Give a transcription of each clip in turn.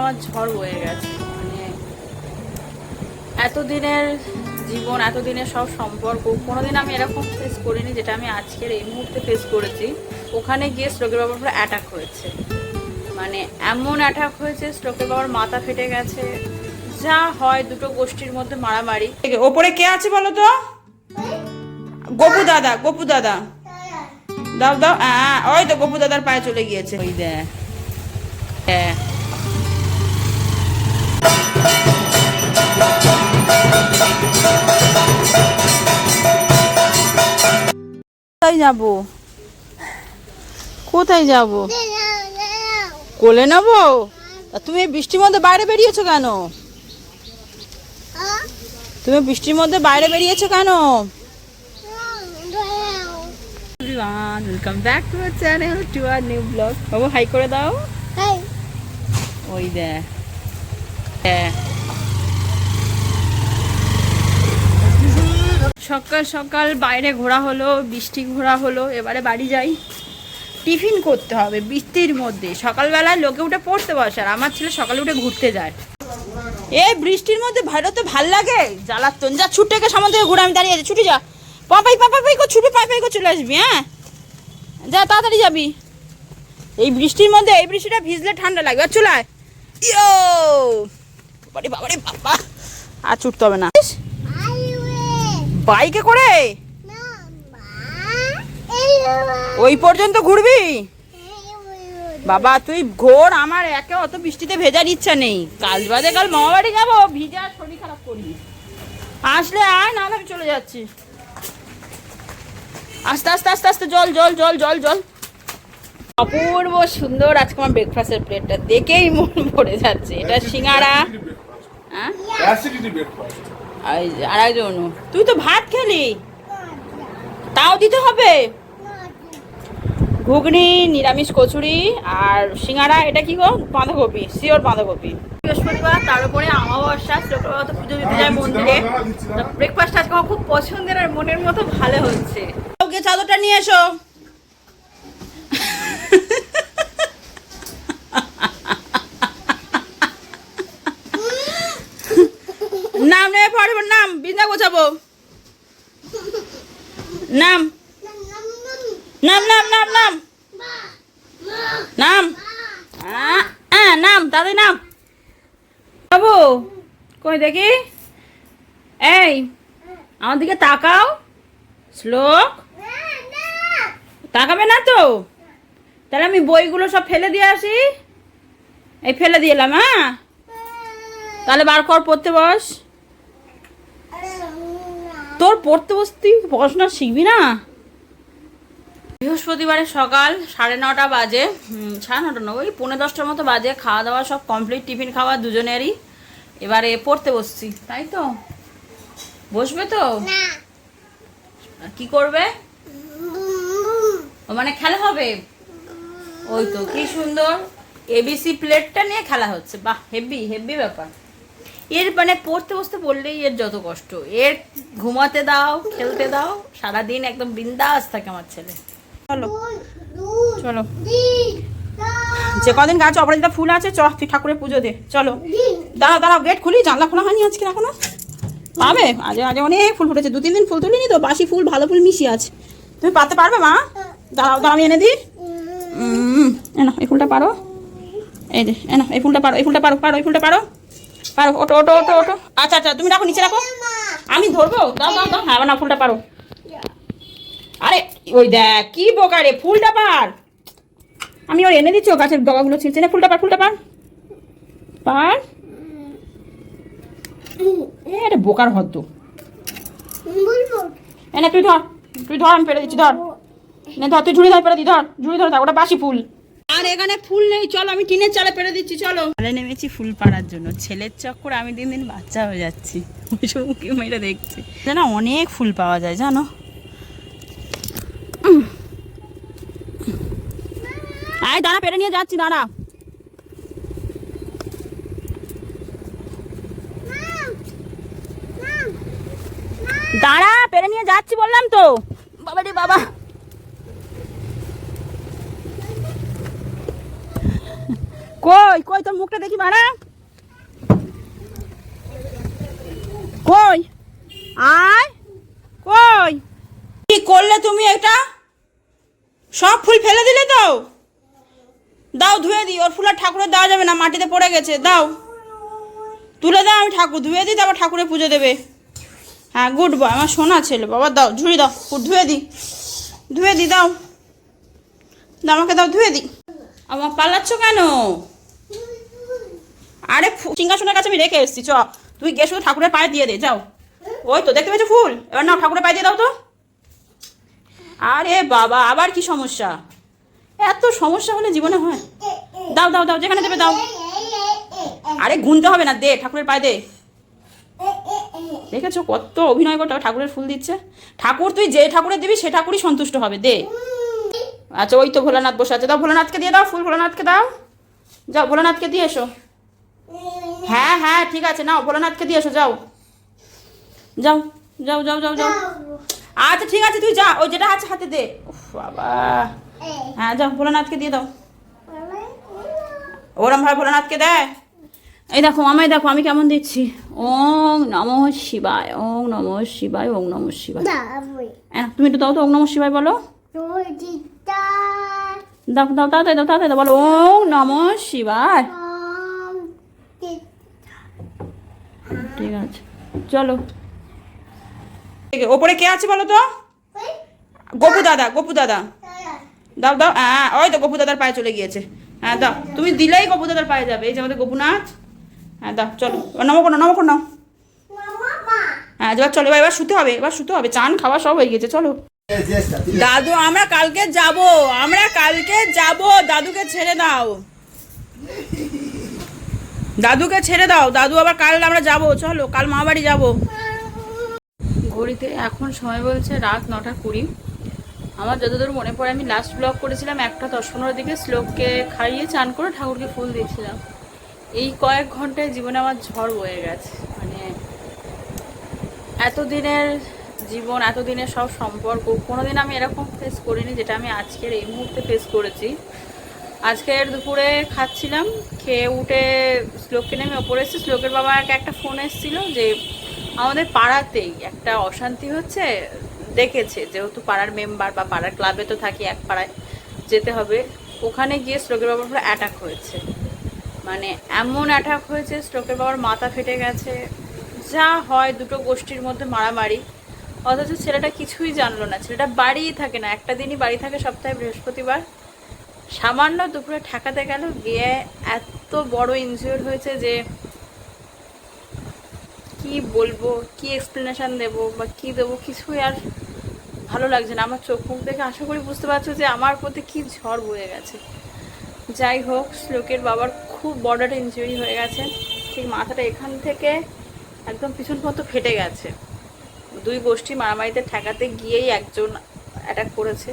নেওয়ার ঝড় বয়ে গেছে। মানে এতদিনের জীবন, এতদিনের সব সম্পর্ক কোনোদিন আমি এরকম ফেস করিনি যেটা আমি আজকের এই মুহূর্তে ফেস করেছি। ওখানে গিয়ে স্ট্রোকের বাবার উপরে অ্যাটাক হয়েছে, মানে এমন অ্যাটাক হয়েছে, স্ট্রোকের বাবার মাথা ফেটে গেছে। যা হয় দুটো গোষ্ঠীর মধ্যে মারামারি। ওপরে কে আছে বলো তো? গপু দাদা, গপু দাদা। দাও দাও, ওই তো গপু দাদার পায়ে চলে গিয়েছে। ওই দেখ, হ্যাঁ কোথায় যাবো, কোথায় যাবো? কোলে নেবো? তুমি বৃষ্টির মধ্যে বাইরে বেরিয়েছো কেন? তুমি বৃষ্টির মধ্যে বাইরে বেরিয়েছো কেন? Welcome back to our channel, to our new blog. Babu high করে দাও। ওই দেখ, সকাল সকাল বাইরে ঘোরা হলো, বৃষ্টি ঘোরা হলো। এবারে বাড়ি যাই, টিফিন করতে হবে বৃষ্টির মধ্যে। সকালবেলায় লোকে উঠে পড়তে বসে, আর আমার ছেলে সকালে উঠে ঘুরতে যায়। এই বৃষ্টির মধ্যে ভাইরতে ভাল লাগে, জ্বালাতন। যা ছুটেকে সামনে থেকে ঘুরে, আমি দাঁড়িয়ে আছি, ছুটে যা। পাপাই পাপাই কো ছুটে, পাপাই কো চলে আসবি। হ্যাঁ যা, তাড়াতাড়ি যাবি। এই বৃষ্টির মধ্যে, এই বৃষ্টিটা ভিজলে ঠান্ডা লাগবে। আর চলে আয়। ইয়ো বাবারে বাবারে বাবা, আর ছুটতে হবে না। বাইকে করে ওই পর্যন্ত ঘুরবি? বাবা তুই ঘোর, আমার একে অত বৃষ্টিতে ভেজার ইচ্ছা নেই। কাল বাদে কাল মামা বাড়ি যাবো, ভিজে আর শরীর খারাপ করবি। আসলে আয়, না আমি চলে যাচ্ছি। আস্তে আস্তে আস্তে আস্তে, জল জল জল জল জল। অপূর্ব সুন্দর আজকে আমার ব্রেকফাস্টের প্লেটটা দেখেই মন ভরে যাচ্ছে। এটা সিঙ্গারা, হ্যাঁ আর একজন। তুই তো ভাত খেলি, তাও দিতে হবে। ঘুগনি, নিরামিষ কচুরি আর সিঙ্গারা। এটা কি গো? বাঁধাকপি, শিওর বাঁধাকপি। বৃহস্পতিবার, তার উপরে অমাবস্যা, শুক্রবার তো পুজো দিতে যায় মন্দিরে। ব্রেকফাস্ট আজকে আমার খুব পছন্দের আর মনের মতো ভালো হচ্ছে। ওকে চাদরটা নিয়ে এসো। নাম নেবে পড়ে, নাম বিন্দা গোছাবো। নাম নাম নাম নাম নাম নাম, নাম দাদি নাম। বাবু কই দেখি, এই আমার দিকে তাকাও। শ্লোক তাকাবে না তো? তাহলে আমি বইগুলো সব ফেলে দিয়ে আসি। এই ফেলে দিয়ে এলাম। হ্যাঁ তাহলে বার কর, পড়তে বস। তোর পড়তে বস, তুই পড়াশোনা শিখবি না? বৃহস্পতিবারের সকাল 9:30 বাজে, 9:30 না, ওই 9:45 মতো বাজে। খাওয়া দাওয়া সব কমপ্লিট, টিফিন খাওয়া দুজনেরই। এবারে পড়তে বসছি, তাই তো? বসবে তো? কি করবে? ও মানে খেলা হবে? ওই তো, কি সুন্দর এবিসি প্লেটটা নিয়ে খেলা হচ্ছে। বাহ, হেভি হেভি ব্যাপার। এর মানে পড়তে বসতে বললেই এর যত কষ্ট। এর ঘুমাতে দাও, খেলতে দাও, সারাদিন একদম বিন্দাস থাকে আমার ছেলে। চলো চলো, যে কদিন গাছে অপরাজিতা ফুল আছে, চ তুই ঠাকুরের পুজো দে। চলো দাঁড়াও দাঁড়াও, গেট খুলি, জানলা খোলা হয়নি আজকে এখনো। পাবে, আজে আজে অনেক ফুল ফুটেছে। 2-3 দিন ফুল তুলিনি তো, বাসি ফুল ভালো ফুল মিশিয়ে আছে। তুমি পারতে পারবে মা? দাঁড়াও দাঁড়াও, আমি এনে দিই। এনো এই ফুলটা পারো, এই যে এনো এই ফুলটা পারো, এই ফুলটা পারো, পারো এই ফুলটা পারো, পারো। ওটো ওটো ওটো ওটো। আচ্ছা আচ্ছা, তুমি রাখো, নিচে রাখো, আমি ধরবো। দাও দাও দাও, হ্যাঁ না ফুলটা পারো। আরে ওই দেখ কি বোকা রে, ফুলটা পার। আমি ওর এনে দিচ্ছি, ও গাছের ডগাগুলো ছিঁড়ছে না। ফুলটা পার, ফুলটা পার, পার। এটা বোকার হদ্দ। এনে তুই ধর, তুই ধর, আমি পেরে দিচ্ছি, ধর। নে ধর, তুই ঝুড়ি ধর, পেরে দি, ধর ঝুড়ি ধর, ওটা বাসি ফুল। আর এখানে ফুল নেই, চলো আমি টিনের চালে পেরে দিচ্ছি। চলো চালে নেমেছি ফুল পাড়ার জন্য। ছেলের চক্করে আমি দিন দিন বাচ্চা হয়ে যাচ্ছি। ওইসব উঁকি মেরে দেখছি, জানো অনেক ফুল পাওয়া যায় জানো। আয় দাঁড়া, পেরে নিয়ে যাচ্ছি, দাঁড়া। দাঁড়া, পেরে নিয়ে যাচ্ছি বললাম তো। বাবা রে বাবা, কই কই তোর মুখটা দেখি বাড়া, কই আয়, কই কি করলে তুমি? এটা সব ফুল ফেলে দিলে? দাও দাও ধুয়ে দিই, ওর ফুল আর ঠাকুরের দেওয়া যাবে না, মাটিতে পড়ে গেছে। দাও তুলে দাও, আমি ঠাকুর ধুয়ে দিই, তারপর ঠাকুরের পুজো দেবে। হ্যাঁ গুড বয়, আমার সোনা ছেলে বাবা। দাও ঝুড়ি দাও, ধুয়ে দিই, ধুয়ে দিই, দাও দাও আমাকে, দাও ধুয়ে দিই। আমার পালাচ্ছ কেন? আরে সিংহাসনের কাছে আমি রেখে এসেছি, চ তুই গিয়ে শুধু ঠাকুরের পায়ে দিয়ে দে, যাও। ওই তো দেখতে পেয়েছো ফুল, এবার নাও ঠাকুরের পায়ে দিয়ে দাও তো। আরে বাবা আবার কি সমস্যা? এত সমস্যা হলে জীবনে হয়? দাও দাও দাও, যেখানে দেবে দাও। আরে গুনতে হবে না, দে ঠাকুরের পায়ে দে। দেখেছো কত অভিনয় করতে ঠাকুরের ফুল দিচ্ছে। ঠাকুর তুই যে ঠাকুরের দিবি সে ঠাকুরই সন্তুষ্ট হবে, দে। আচ্ছা ওই তো ভোলানাথ বসে আছে, দাও ভোলানাথকে দিয়ে দাও ফুল, ভোলানাথকে দাও, যাও ভোলানাথকে দিয়ে এসো। হ্যাঁ হ্যাঁ ঠিক আছে, নাও ভোলানাথকে দিয়ে এসো, যাও যাও যাও যাও যাও যাও। আচ্ছা ঠিক আছে তুই যা, ওই যেটা আছে হাতে দে। উফ বাবা, হ্যাঁ যাও ভোলানাথকে দিয়ে দাও। ওরম ভাই ভোলানাথকে দেয়। এই দেখো আমায় দেখো আমি কেমন দিচ্ছি। ওং নমঃ শিবায়, ওং নমঃ শিবায়, ওং নমঃ শিবায়। তুমি একটু দাও তো, ওং নমঃ শিবায় বলো। দাও দাও তাড়াতাড়ি দাও, তাড়াতাড়ি দাও, বলো ওং নমঃ শিবায়। ঠিক আছে চলো। ওপরে কে আছে বলো তো? গপু দাদা, গপু দাদা। দাও দাও, হ্যাঁ ওই তো গপু দাদার পায়ে চলে গিয়েছে। হ্যাঁ দাও, তুমি দিলেই গপু দাদার পায়ে যাবে। এই যে আমাদের গপুনাথ। হ্যাঁ দাও চলো, নমো নমো নাও। হ্যাঁ এবার চলো, এবার শুতে হবে, এবার শুতে হবে, চান খাওয়া সব হয়ে গেছে, চলো। দাদু আমরা কালকে যাব, আমরা কালকে যাব, দাদুকে ছেড়ে দাও, দাদুকে ছেড়ে দাও। দাদু আবার কাল আমরা যাব, চলো কাল মা বাড়ি যাবো। ঘড়িতে এখন সময় বলছে রাত 9:20। আমার যতদূর মনে পড়ে আমি লাস্ট ব্লগ করেছিলাম 1:10-15 দিকে, শ্লোককে খাইয়ে চান করে ঠাকুরকে ফুল দিয়েছিলাম। এই কয়েক ঘন্টায় জীবনে আমার ঝড় বয়ে গেছে। মানে এতদিনের জীবন, এতদিনের সব সম্পর্ক কোনোদিন আমি এরকম ফেস করিনি যেটা আমি আজকের এই মুহূর্তে ফেস করেছি। আজকের দুপুরে খাচ্ছিলাম, খেয়ে উঠে শ্লোককে নেমে ওপরে এসেছি। শ্লোকের বাবাকে একটা ফোন এসেছিলো যে আমাদের পাড়াতেই একটা অশান্তি হচ্ছে, দেখেছে যেহেতু পাড়ার মেম্বার বা পাড়ার ক্লাবে তো থাকি, এক পাড়ায় যেতে হবে। ওখানে গিয়ে শ্লোকের বাবার উপরে অ্যাটাক হয়েছে, মানে এমন অ্যাটাক হয়েছে শ্লোকের বাবার মাথা ফেটে গেছে। যা হয় দুটো গোষ্ঠীর মধ্যে মারামারি, অথচ ছেলেটা কিছুই জানলো না। ছেলেটা বাড়িই থাকে না, একটা দিনই বাড়ি থাকে সপ্তাহে বৃহস্পতিবার। সামান্য দুপুরে ঠেকাতে গেল, গিয়ে এত বড় ইনজিওর হয়েছে যে কি বলবো, কি এক্সপ্লেনেশন দেবো বা কি দেবো, কিছুই আর ভালো লাগছে না। আমার চোখ মুখ দেখে আশা করি বুঝতে পারছো যে আমার প্রতি কি ঝড় বয়ে গেছে। যাই হোক, শ্লোকের বাবার খুব বড় একটা ইনজুরি হয়ে গেছে, ঠিক মাথাটা এখান থেকে একদম পিছন পর্যন্ত ফেটে গেছে। দুই গোষ্ঠী মারামারিতে ঠেকাতে গিয়েই একজন অ্যাটাক করেছে।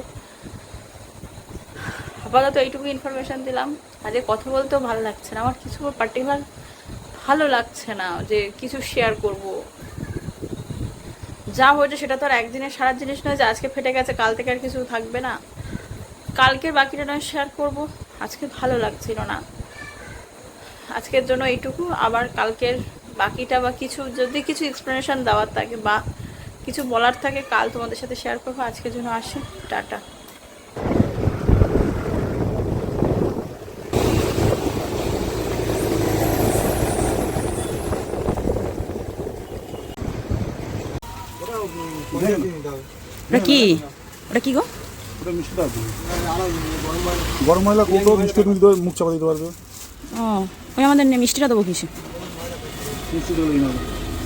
আপাতত এইটুকু ইনফরমেশান দিলাম। আজকে কথা বলতেও ভালো লাগছে না, আমার কিছু পার্টিকুলার ভালো লাগছে না যে কিছু শেয়ার করব। যা হয়েছে সেটা তো আর একদিনের সারা জিনিস নয় যে আজকে ফেটে গেছে কাল থেকে আর কিছু থাকবে না। কালকের বাকিটা নয় শেয়ার করব, আজকে ভালো লাগছিল না। আজকের জন্য এইটুকু, আবার কালকের বাকিটা বা কিছু যদি কিছু এক্সপ্লেনেশন দেওয়ার থাকে বা কিছু বলার থাকে কাল তোমাদের সাথে শেয়ার করবো। আজকের জন্য আসি, টাটা। ওটা কি, ওটা কি গো? গরম ময়লা করলো, মিষ্টি মুখ চাপা দিতে পারবে। ও ওই আমাদের মিষ্টিটা দেবো কিসে?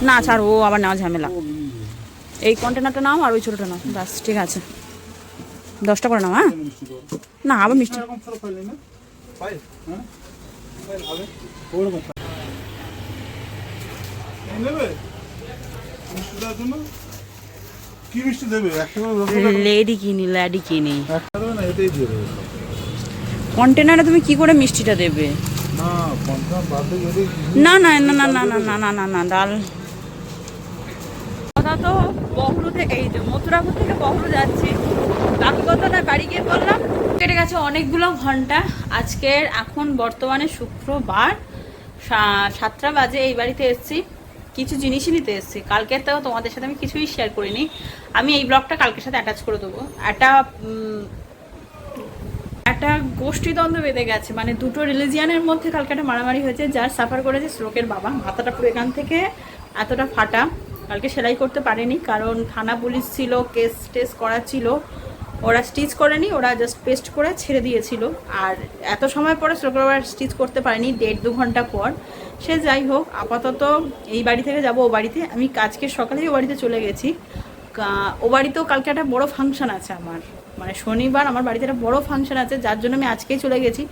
না ছাড়, ও আবার নেওয়া ঝামেলা। এই কন্টেনারটা নাও আর ওই ছোটোটা নাও, বাস ঠিক আছে। 10টা করে নাও। হ্যাঁ না আবার মিষ্টি কি মিষ্টি দেবে? লেডি কিনি, ল্যাডি কিনি। কন্টেনারে তুমি কি করে মিষ্টিটা দেবে? না না না না না না না না না না ডাল। কথা তো বহরু থেকে, এই যে মথুরাপুর থেকে বহরু যাচ্ছি। বাকি কথা না বাড়ি গিয়ে বললাম। কেটে গেছে অনেকগুলো ঘন্টা। আজকের এখন বর্তমানে শুক্রবার 7টা বাজে। এই বাড়িতে এসেছি, কিছু জিনিসই নিতে এসেছি। কালকের তো তোমাদের সাথে আমি কিছুই শেয়ার করিনি। আমি এই ব্লগটা কালকের সাথে অ্যাটাচ করে দেবো। একটা গোষ্ঠীদ্বন্দ্ব বেঁধে গেছে, মানে দুটো রিলিজিয়ানের মধ্যে কালকে একটা মারামারি হয়েছে। যার সাফার করেছে শ্লোকের বাবা, মাথাটা পুরো এখান থেকে এতটা ফাটা। কালকে সেলাই করতে পারেনি কারণ থানা পুলিশ ছিল, কেস টেস করা ছিল। ওরা স্টিচ করেনি, ওরা জাস্ট পেস্ট করে ছেড়ে দিয়েছিল। আর এত সময় পরে শ্লোকের বাবা স্টিচ করতে পারেনি, 1.5-2 ঘন্টা পর। সে যাই হোক, আপাতত এই বাড়ি থেকে যাব ও বাড়িতে। আমি আজকে সকালেই ও বাড়িতে চলে গেছি। ও বাড়িতেও কালকে একটা বড় ফাংশন আছে আমার, মানে শনিবার আমার বাড়িতে একটা বড় ফাংশন আছে, যার জন্য আমি আজকেই চলে গেছি।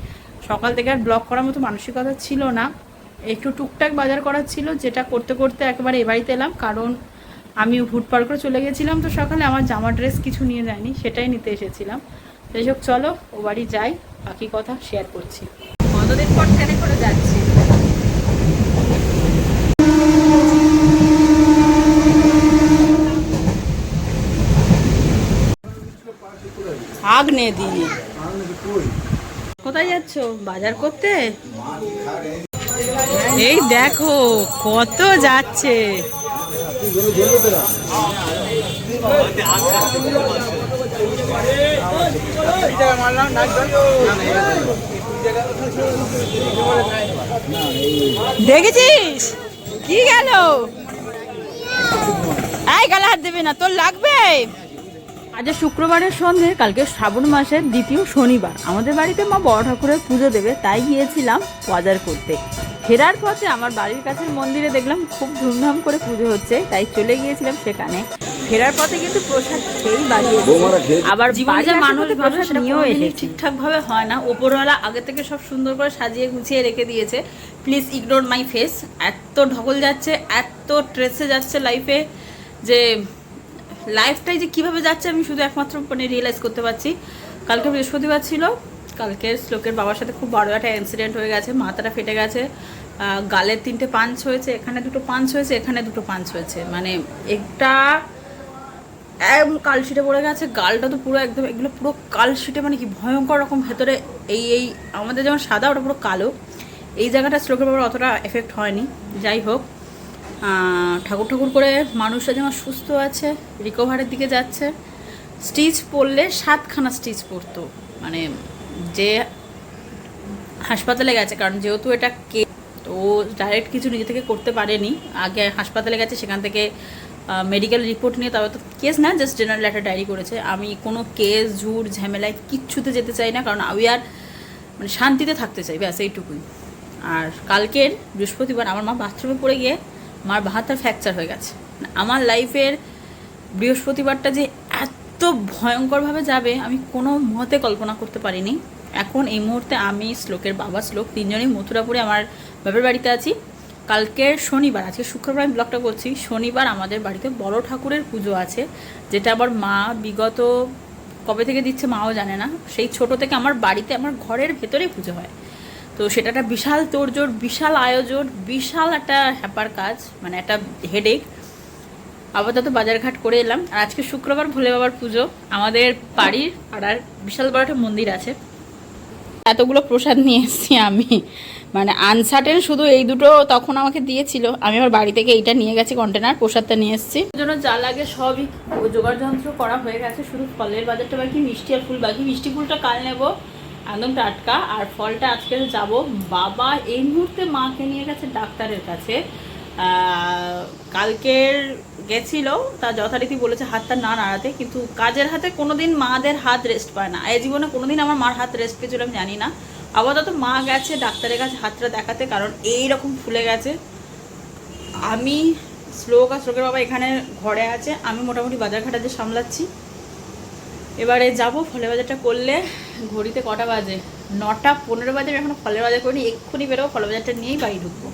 সকাল থেকে আর ব্লগ করার মতো মানসিকতা ছিল না, একটু টুকটাক বাজার করার ছিল, যেটা করতে করতে একেবারে এ বাড়িতে এলাম। কারণ আমি হুট পার করে চলে গেছিলাম, তো সকালে আমার জামা ড্রেস কিছু নিয়ে যায়নি, সেটাই নিতে এসেছিলাম। যাই হোক, চলো ও বাড়ি যাই, বাকি কথা শেয়ার করছি। কতদিন পর ট্রেনে করে যাচ্ছি। আগ্নে দিয়ে কোথায় যাচ্ছ? বাজার করতে? এই দেখো কত যাচ্ছে। দেখেছিস কি গেল? এই গালে হাত দেবে না, তোর লাগবে। আজ শুক্রবারের সন্ধ্যে, কালকে শ্রাবণ মাসের 2য় শনিবার। আমাদের বাড়িতে মা বড় ঠাকুরের পুজো দেবে, তাই গিয়েছিলাম বাজার করতে। ফেরার পথে আমার বাড়ির কাছের মন্দিরে দেখলাম খুব ধুমধাম করে পুজো হচ্ছে, তাই চলে গিয়েছিলাম সেখানে। ফেরার পথে কিন্তু প্রসাদ খেয়েই বাড়ি এসেছি। আবার বাড়ির মানুষ প্রসাদ নিয়েও এসেছি। ঠিকঠাক ভাবে হয় না, ওপরওয়ালা আগে থেকে সব সুন্দর করে সাজিয়ে গুছিয়ে রেখে দিয়েছে। Please ignore my face. এত ঢকল যাচ্ছে, এত ট্রেসে যাচ্ছে লাইফে, যে লাইফটাই যে কীভাবে যাচ্ছে আমি শুধু একমাত্র মানে রিয়েলাইজ করতে পারছি। কালকে বৃহস্পতিবার ছিল, কালকে শ্লোকের বাবার সাথে খুব বড় একটা ইনসিডেন্ট হয়ে গেছে। মাথাটা ফেটে গেছে, গালের 3টে পাঞ্চ হয়েছে, এখানে 2টো পাঞ্চ হয়েছে, এখানে 2টো পাঞ্চ হয়েছে। মানে একটা কালশিটে পড়ে গেছে, গালটা তো পুরো একদম, এগুলো পুরো কালশিটে, মানে কি ভয়ঙ্কর রকম ভেতরে। এই আমাদের যেমন সাদা, ওটা পুরো কালো। এই জায়গাটা শ্লোকের বাবার অতটা এফেক্ট হয়নি। যাই হোক, ঠাকুর করে মানুষরা যেমন সুস্থ আছে, রিকভারের দিকে যাচ্ছে। স্টিচ পড়লে 7খানা স্টিচ পড়তো, মানে যে হাসপাতালে গেছে, কারণ যেহেতু এটা ও ডাইরেক্ট কিছু নিজে থেকে করতে পারেনি। আগে হাসপাতালে গেছে, সেখান থেকে মেডিকেল রিপোর্ট নিয়ে, তবে তো কেস না, জাস্ট জেনারেল একটা ডায়েরি করেছে। আমি কোনো কেস ঝুট ঝামেলায় কিচ্ছুতে যেতে চাই না, কারণ আমি আর মানে শান্তিতে থাকতে চাই, ব্যাস এইটুকুই। আর কালকের বৃহস্পতিবার আমার মা বাথরুমে পড়ে গিয়ে মার হাতটা ফ্র্যাকচার হয়ে গেছে। আমার লাইফের বৃহস্পতিবারটা যে এত ভয়ঙ্করভাবে যাবে আমি কোনো মতে কল্পনা করতে পারিনি। এখন এই মুহূর্তে আমি, শ্লোকের বাবা, শ্লোক, 3জনই মথুরাপুরে আমার বাবার বাড়িতে আছি। কালকের শনিবার, আজকে শুক্রবার আমি ব্লগটা করছি। শনিবার আমাদের বাড়িতে বড় ঠাকুরের পুজো আছে, যেটা আবার মা বিগত কবে থেকে দিচ্ছে মাও জানে না। সেই ছোট থেকে আমার বাড়িতে, আমার ঘরের ভেতরেই পুজো হয়। তো সেটা একটা বিশাল তোড়জোড়, বিশাল আয়োজন, বিশাল একটা হ্যাপার কাজ, মানে একটা হেডেক। আপাতত বাজারঘাট করে এলাম। আর আজকে শুক্রবার, ভোলে বাবার পুজো। আমাদের বাড়ির পাড়ার বিশাল বড় একটা মন্দির আছে। এতগুলো প্রসাদ নিয়ে এসেছি আমি, মানে আনসার্টেন শুধু এই দুটো তখন আমাকে দিয়েছিল। আমি আমার বাড়ি থেকে এইটা নিয়ে গেছি, কন্টেনার, প্রসাদটা নিয়ে এসেছি। ওর জন্য যা লাগে সবই জোগাড় যন্ত্র করা হয়ে গেছে, শুধু ফলের বাজারটা বাকি, মিষ্টি আর ফুল বাকি। মিষ্টি ফুলটা কাল নেব, একদম টাটকা। আর ফলটা আজকে যাব। বাবা এই মুহূর্তে মাকে নিয়ে গেছে ডাক্তারের কাছে। কালকের গেছিল, তা যথারীতি বলেছে হাতটা না নাড়াতে, কিন্তু কাজের হাতে কোনোদিন মাদের হাত রেস্ট পায় না। এই জীবনে কোনোদিন আমার মার হাত রেস্ট পেয়েছিল আমি জানি না। আপাতত মা গেছে ডাক্তারের কাছে হাতটা দেখাতে, কারণ এই রকম ফুলে গেছে। আমি, শ্লোক আর শ্লোকের বাবা এখানে ঘরে আছে, আমি মোটামুটি বাজারঘাটা যে সামলাচ্ছি। এবারে যাব ফলের বাজারটা করলে। ঘড়িতে কটা বাজে? 9টা 15 বাজে। এখনো ফলের বাজার করিনি, এক্ষুনি বেরোবো, ফলের বাজারটা নিয়েই বাড়ি ঢুকবো।